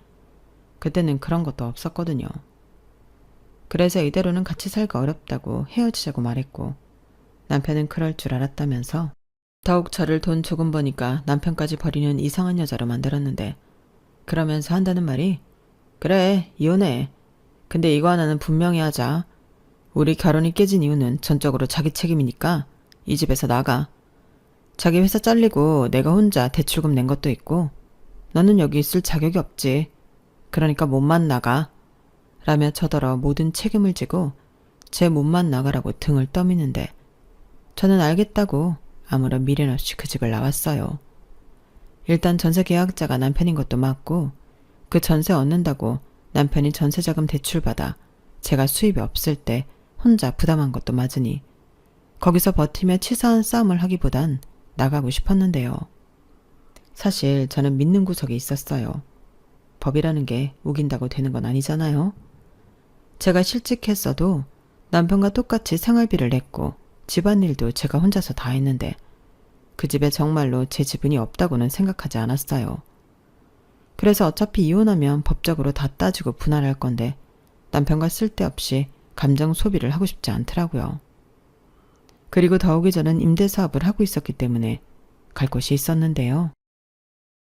그때는 그런 것도 없었거든요. 그래서 이대로는 같이 살기 어렵다고 헤어지자고 말했고 남편은 그럴 줄 알았다면서 더욱 저를 돈 조금 버니까 남편까지 버리는 이상한 여자로 만들었는데 그러면서 한다는 말이 그래 이혼해. 근데 이거 하나는 분명히 하자. 우리 결혼이 깨진 이유는 전적으로 자기 책임이니까 이 집에서 나가. 자기 회사 잘리고 내가 혼자 대출금 낸 것도 있고 너는 여기 있을 자격이 없지. 그러니까 몸만 나가. 라며 저더러 모든 책임을 지고 제 몸만 나가라고 등을 떠미는데 저는 알겠다고 아무런 미련 없이 그 집을 나왔어요. 일단 전세 계약자가 남편인 것도 맞고 그 전세 얻는다고 남편이 전세자금 대출받아 제가 수입이 없을 때 혼자 부담한 것도 맞으니 거기서 버티며 치사한 싸움을 하기보단 나가고 싶었는데요. 사실 저는 믿는 구석이 있었어요. 법이라는 게 우긴다고 되는 건 아니잖아요. 제가 실직했어도 남편과 똑같이 생활비를 냈고 집안일도 제가 혼자서 다 했는데 그 집에 정말로 제 지분이 없다고는 생각하지 않았어요. 그래서 어차피 이혼하면 법적으로 다 따지고 분할할 건데 남편과 쓸데없이 감정 소비를 하고 싶지 않더라고요. 그리고 더욱이 저는 임대사업을 하고 있었기 때문에 갈 곳이 있었는데요.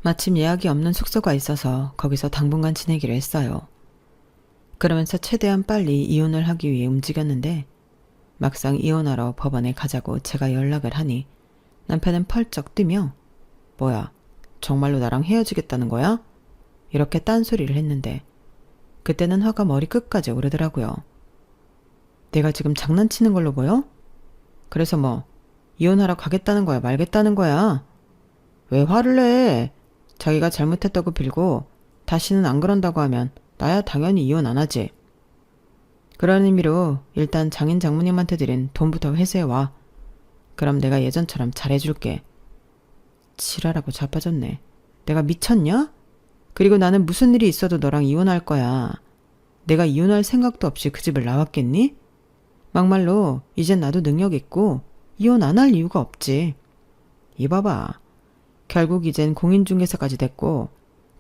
마침 예약이 없는 숙소가 있어서 거기서 당분간 지내기로 했어요. 그러면서 최대한 빨리 이혼을 하기 위해 움직였는데 막상 이혼하러 법원에 가자고 제가 연락을 하니 남편은 펄쩍 뛰며 뭐야 정말로 나랑 헤어지겠다는 거야? 이렇게 딴소리를 했는데 그때는 화가 머리 끝까지 오르더라고요. 내가 지금 장난치는 걸로 보여? 그래서 뭐 이혼하러 가겠다는 거야 말겠다는 거야? 왜 화를 내? 자기가 잘못했다고 빌고 다시는 안 그런다고 하면 나야 당연히 이혼 안 하지. 그런 의미로 일단 장인 장모님한테 드린 돈부터 회수해와. 그럼 내가 예전처럼 잘해줄게. 지랄하고 자빠졌네. 내가 미쳤냐? 그리고 나는 무슨 일이 있어도 너랑 이혼할 거야. 내가 이혼할 생각도 없이 그 집을 나왔겠니? 막말로 이젠 나도 능력 있고 이혼 안 할 이유가 없지. 이봐봐. 결국 이젠 공인중개사까지 됐고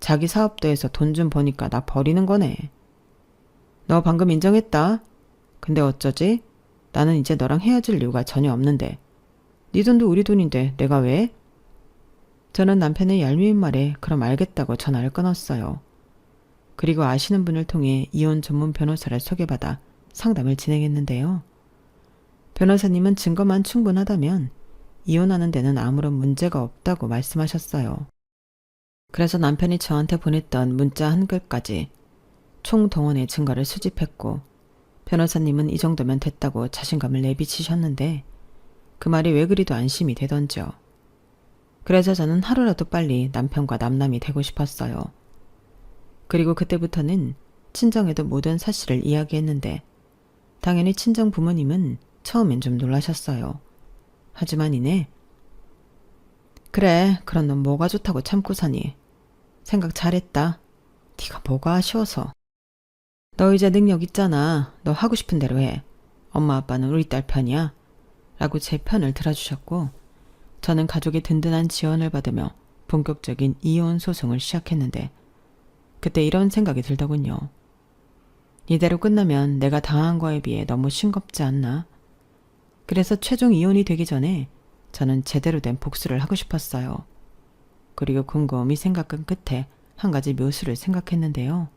자기 사업도 해서 돈 좀 버니까 나 버리는 거네. 너 방금 인정했다. 근데 어쩌지? 나는 이제 너랑 헤어질 이유가 전혀 없는데. 네 돈도 우리 돈인데 내가 왜? 저는 남편의 얄미운 말에 그럼 알겠다고 전화를 끊었어요. 그리고 아시는 분을 통해 이혼 전문 변호사를 소개받아 상담을 진행했는데요. 변호사님은 증거만 충분하다면 이혼하는 데는 아무런 문제가 없다고 말씀하셨어요. 그래서 남편이 저한테 보냈던 문자 한글까지 총동원의 증거를 수집했고 변호사님은 이 정도면 됐다고 자신감을 내비치셨는데 그 말이 왜 그리도 안심이 되던지요. 그래서 저는 하루라도 빨리 남편과 남남이 되고 싶었어요. 그리고 그때부터는 친정에도 모든 사실을 이야기했는데 당연히 친정 부모님은 처음엔 좀 놀라셨어요. 하지만 이내 그래 그런 넌 뭐가 좋다고 참고 사니. 생각 잘했다. 네가 뭐가 아쉬워서. 너 이제 능력 있잖아. 너 하고 싶은 대로 해. 엄마 아빠는 우리 딸 편이야. 라고 제 편을 들어주셨고 저는 가족의 든든한 지원을 받으며 본격적인 이혼 소송을 시작했는데 그때 이런 생각이 들더군요. 이대로 끝나면 내가 당한 거에 비해 너무 싱겁지 않나? 그래서 최종 이혼이 되기 전에 저는 제대로 된 복수를 하고 싶었어요. 그리고 곰곰이 생각한 끝에 한 가지 묘수를 생각했는데요.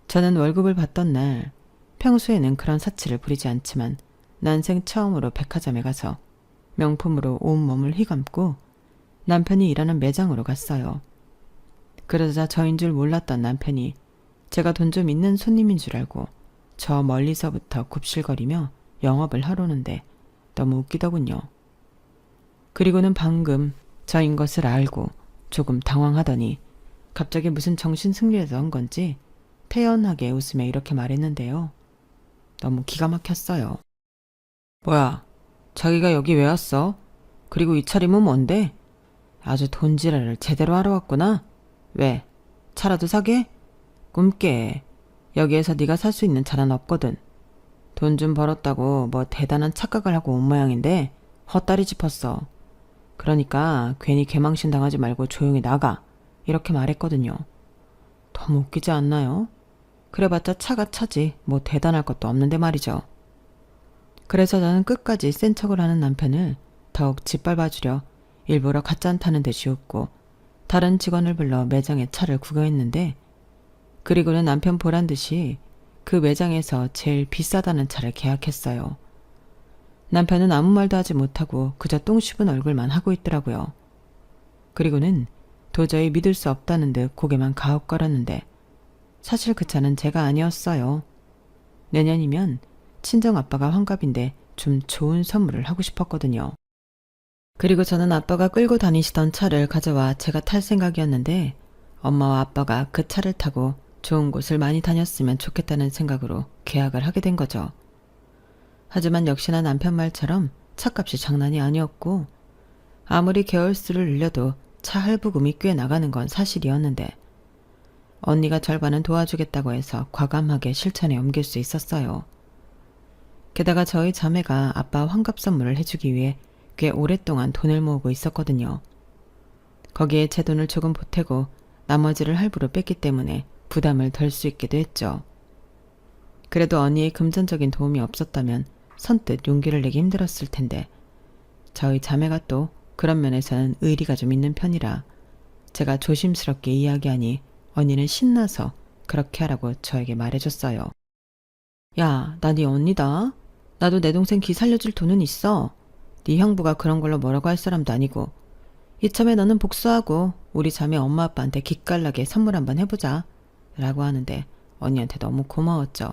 저는 월급을 받던 날 평소에는 그런 사치를 부리지 않지만 난생 처음으로 백화점에 가서 명품으로 온몸을 휘감고 남편이 일하는 매장으로 갔어요. 그러자 저인 줄 몰랐던 남편이 제가 돈 좀 있는 손님인 줄 알고 저 멀리서부터 굽실거리며 영업을 하려는데 너무 웃기더군요. 그리고는 방금 저인 것을 알고 조금 당황하더니 갑자기 무슨 정신 승리에서 한 건지 태연하게 웃으며 이렇게 말했는데요. 너무 기가 막혔어요. 뭐야, 자기가 여기 왜 왔어? 그리고 이 차림은 뭔데? 아주 돈지랄을 제대로 하러 왔구나? 왜? 차라도 사게? 꿈깨. 여기에서 네가 살 수 있는 차는 없거든. 돈 좀 벌었다고 뭐 대단한 착각을 하고 온 모양인데 헛다리 짚었어. 그러니까 괜히 개망신 당하지 말고 조용히 나가. 이렇게 말했거든요. 너무 웃기지 않나요? 그래봤자 차가 차지 뭐 대단할 것도 없는데 말이죠. 그래서 저는 끝까지 센 척을 하는 남편을 더욱 짓밟아주려 일부러 가짠 타는 듯이 웃고 다른 직원을 불러 매장에 차를 구경했는데 그리고는 남편 보란 듯이 그 매장에서 제일 비싸다는 차를 계약했어요. 남편은 아무 말도 하지 못하고 그저 똥 씹은 얼굴만 하고 있더라고요. 그리고는 도저히 믿을 수 없다는 듯 고개만 가웃거렸는데 사실 그 차는 제가 아니었어요. 내년이면 친정아빠가 환갑인데 좀 좋은 선물을 하고 싶었거든요. 그리고 저는 아빠가 끌고 다니시던 차를 가져와 제가 탈 생각이었는데 엄마와 아빠가 그 차를 타고 좋은 곳을 많이 다녔으면 좋겠다는 생각으로 계약을 하게 된 거죠. 하지만 역시나 남편 말처럼 차값이 장난이 아니었고 아무리 개월수를 늘려도 차 할부금이 꽤 나가는 건 사실이었는데 언니가 절반은 도와주겠다고 해서 과감하게 실천에 옮길 수 있었어요. 게다가 저희 자매가 아빠 환갑 선물을 해주기 위해 꽤 오랫동안 돈을 모으고 있었거든요. 거기에 제 돈을 조금 보태고 나머지를 할부로 뺐기 때문에 부담을 덜 수 있기도 했죠. 그래도 언니의 금전적인 도움이 없었다면 선뜻 용기를 내기 힘들었을 텐데 저희 자매가 또 그런 면에서는 의리가 좀 있는 편이라 제가 조심스럽게 이야기하니 언니는 신나서 그렇게 하라고 저에게 말해줬어요. 야, 나 네 언니다. 나도 내 동생 기 살려줄 돈은 있어. 네 형부가 그런 걸로 뭐라고 할 사람도 아니고 이참에 너는 복수하고 우리 자매 엄마 아빠한테 기깔나게 선물 한번 해보자 라고 하는데 언니한테 너무 고마웠죠.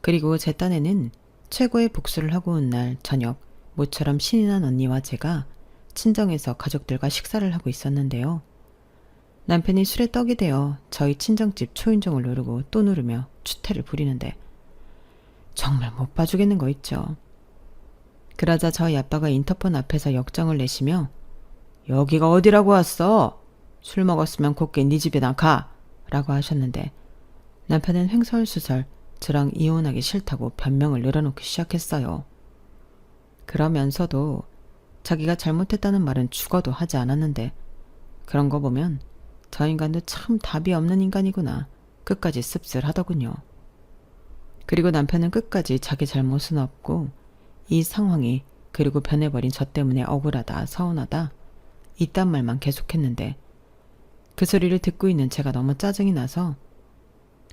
그리고 제 딴에는 최고의 복수를 하고 온 날 저녁 모처럼 신이 난 언니와 제가 친정에서 가족들과 식사를 하고 있었는데요. 남편이 술에 떡이 되어 저희 친정집 초인종을 누르고 또 누르며 추태를 부리는데 정말 못 봐주겠는 거 있죠. 그러자 저희 아빠가 인터폰 앞에서 역정을 내시며 여기가 어디라고 왔어? 술 먹었으면 곱게 네 집이나 가! 라고 하셨는데 남편은 횡설수설 저랑 이혼하기 싫다고 변명을 늘어놓기 시작했어요. 그러면서도 자기가 잘못했다는 말은 죽어도 하지 않았는데 그런 거 보면 저 인간도 참 답이 없는 인간이구나 끝까지 씁쓸하더군요. 그리고 남편은 끝까지 자기 잘못은 없고 이 상황이 그리고 변해버린 저 때문에 억울하다 서운하다 이딴 말만 계속했는데 그 소리를 듣고 있는 제가 너무 짜증이 나서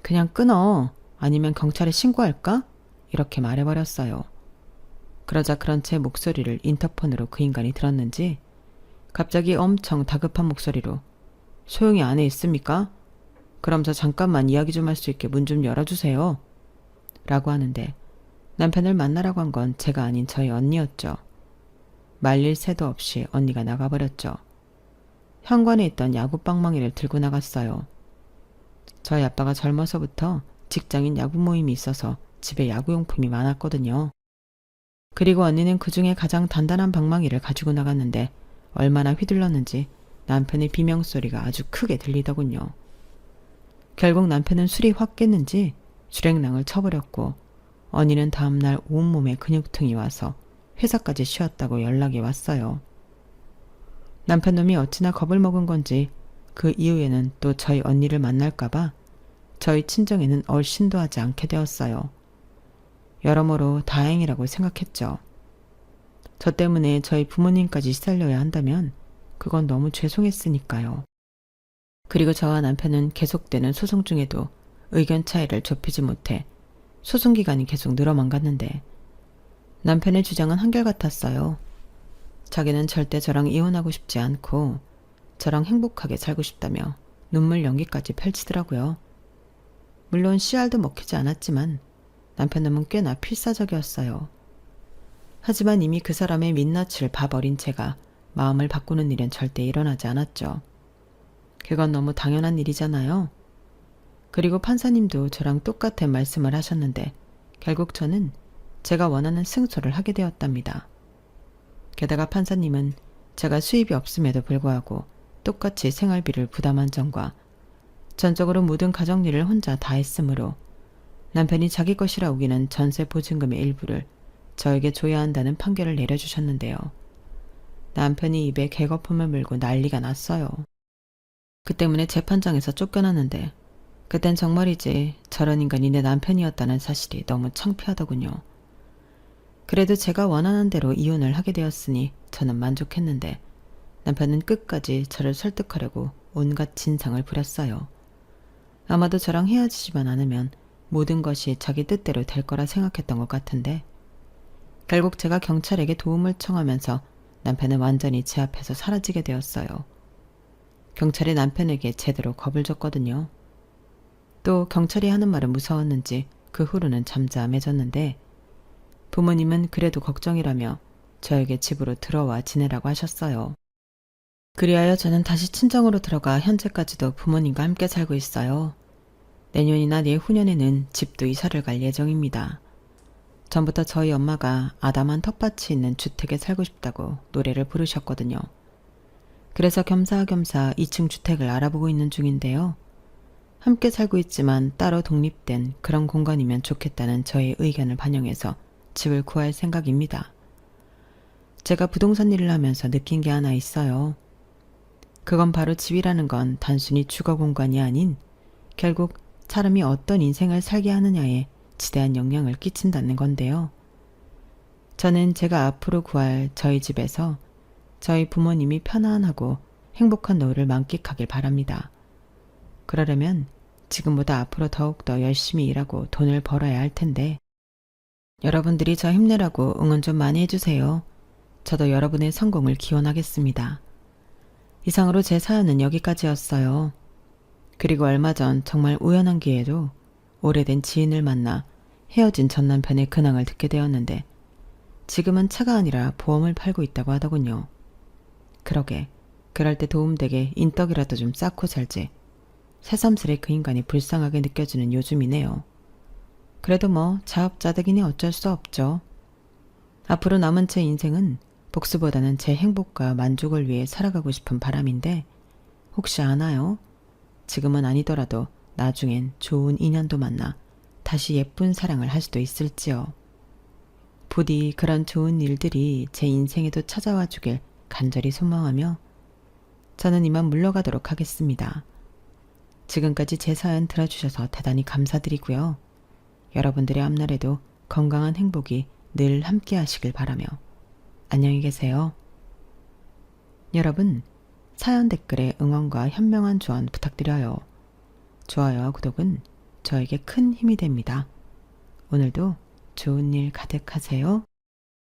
그냥 끊어 아니면 경찰에 신고할까? 이렇게 말해버렸어요. 그러자 그런 제 목소리를 인터폰으로 그 인간이 들었는지 갑자기 엄청 다급한 목소리로 소영이 안에 있습니까? 그럼 저 잠깐만 이야기 좀 할 수 있게 문 좀 열어주세요. 라고 하는데 남편을 만나라고 한 건 제가 아닌 저희 언니였죠. 말릴 새도 없이 언니가 나가버렸죠. 현관에 있던 야구 빵망이를 들고 나갔어요. 저희 아빠가 젊어서부터 직장인 야구 모임이 있어서 집에 야구용품이 많았거든요. 그리고 언니는 그 중에 가장 단단한 방망이를 가지고 나갔는데 얼마나 휘둘렀는지 남편의 비명소리가 아주 크게 들리더군요. 결국 남편은 술이 확 깼는지 주랭랑을 쳐버렸고 언니는 다음날 온몸에 근육통이 와서 회사까지 쉬었다고 연락이 왔어요. 남편 놈이 어찌나 겁을 먹은 건지 그 이후에는 또 저희 언니를 만날까봐 저희 친정에는 얼씬도 하지 않게 되었어요. 여러모로 다행이라고 생각했죠. 저 때문에 저희 부모님까지 시달려야 한다면 그건 너무 죄송했으니까요. 그리고 저와 남편은 계속되는 소송 중에도 의견 차이를 좁히지 못해 소송 기간이 계속 늘어만 갔는데 남편의 주장은 한결같았어요. 자기는 절대 저랑 이혼하고 싶지 않고 저랑 행복하게 살고 싶다며 눈물 연기까지 펼치더라고요. 물론 씨알도 먹히지 않았지만 남편 놈은 꽤나 필사적이었어요. 하지만 이미 그 사람의 민낯을 봐버린 제가 마음을 바꾸는 일은 절대 일어나지 않았죠. 그건 너무 당연한 일이잖아요. 그리고 판사님도 저랑 똑같은 말씀을 하셨는데 결국 저는 제가 원하는 승소를 하게 되었답니다. 게다가 판사님은 제가 수입이 없음에도 불구하고 똑같이 생활비를 부담한 점과 전적으로 모든 가정일을 혼자 다 했으므로 남편이 자기 것이라 우기는 전세 보증금의 일부를 저에게 줘야 한다는 판결을 내려주셨는데요. 남편이 입에 개거품을 물고 난리가 났어요. 그 때문에 재판장에서 쫓겨났는데 그땐 정말이지 저런 인간이 내 남편이었다는 사실이 너무 창피하더군요. 그래도 제가 원하는 대로 이혼을 하게 되었으니 저는 만족했는데 남편은 끝까지 저를 설득하려고 온갖 진상을 부렸어요. 아마도 저랑 헤어지지만 않으면 모든 것이 자기 뜻대로 될 거라 생각했던 것 같은데 결국 제가 경찰에게 도움을 청하면서 남편은 완전히 제 앞에서 사라지게 되었어요. 경찰이 남편에게 제대로 겁을 줬거든요. 또 경찰이 하는 말은 무서웠는지 그 후로는 잠잠해졌는데 부모님은 그래도 걱정이라며 저에게 집으로 들어와 지내라고 하셨어요. 그리하여 저는 다시 친정으로 들어가 현재까지도 부모님과 함께 살고 있어요. 내년이나 내후년에는 집도 이사를 갈 예정입니다. 전부터 저희 엄마가 아담한 텃밭이 있는 주택에 살고 싶다고 노래를 부르셨거든요. 그래서 겸사겸사 2층 주택을 알아보고 있는 중인데요. 함께 살고 있지만 따로 독립된 그런 공간이면 좋겠다는 저의 의견을 반영해서 집을 구할 생각입니다. 제가 부동산 일을 하면서 느낀 게 하나 있어요. 그건 바로 집이라는 건 단순히 주거 공간이 아닌 결국 사람이 어떤 인생을 살게 하느냐에 지대한 영향을 끼친다는 건데요. 저는 제가 앞으로 구할 저희 집에서 저희 부모님이 편안하고 행복한 노후를 만끽하길 바랍니다. 그러려면 지금보다 앞으로 더욱더 열심히 일하고 돈을 벌어야 할 텐데 여러분들이 저 힘내라고 응원 좀 많이 해주세요. 저도 여러분의 성공을 기원하겠습니다. 이상으로 제 사연은 여기까지였어요. 그리고 얼마 전 정말 우연한 기회로 오래된 지인을 만나 헤어진 전 남편의 근황을 듣게 되었는데 지금은 차가 아니라 보험을 팔고 있다고 하더군요. 그러게 그럴 때 도움되게 인떡이라도 좀 쌓고 살지. 새삼스레 그 인간이 불쌍하게 느껴지는 요즘이네요. 그래도 뭐 자업자득이니 어쩔 수 없죠. 앞으로 남은 제 인생은 복수보다는 제 행복과 만족을 위해 살아가고 싶은 바람인데 혹시 아나요? 지금은 아니더라도 나중엔 좋은 인연도 만나 다시 예쁜 사랑을 할 수도 있을지요. 부디 그런 좋은 일들이 제 인생에도 찾아와 주길 간절히 소망하며 저는 이만 물러가도록 하겠습니다. 지금까지 제 사연 들어주셔서 대단히 감사드리고요. 여러분들의 앞날에도 건강한 행복이 늘 함께 하시길 바라며 안녕히 계세요. 여러분, 사연 댓글에 응원과 현명한 조언 부탁드려요. 좋아요와 구독은 저에게 큰 힘이 됩니다. 오늘도 좋은 일 가득하세요.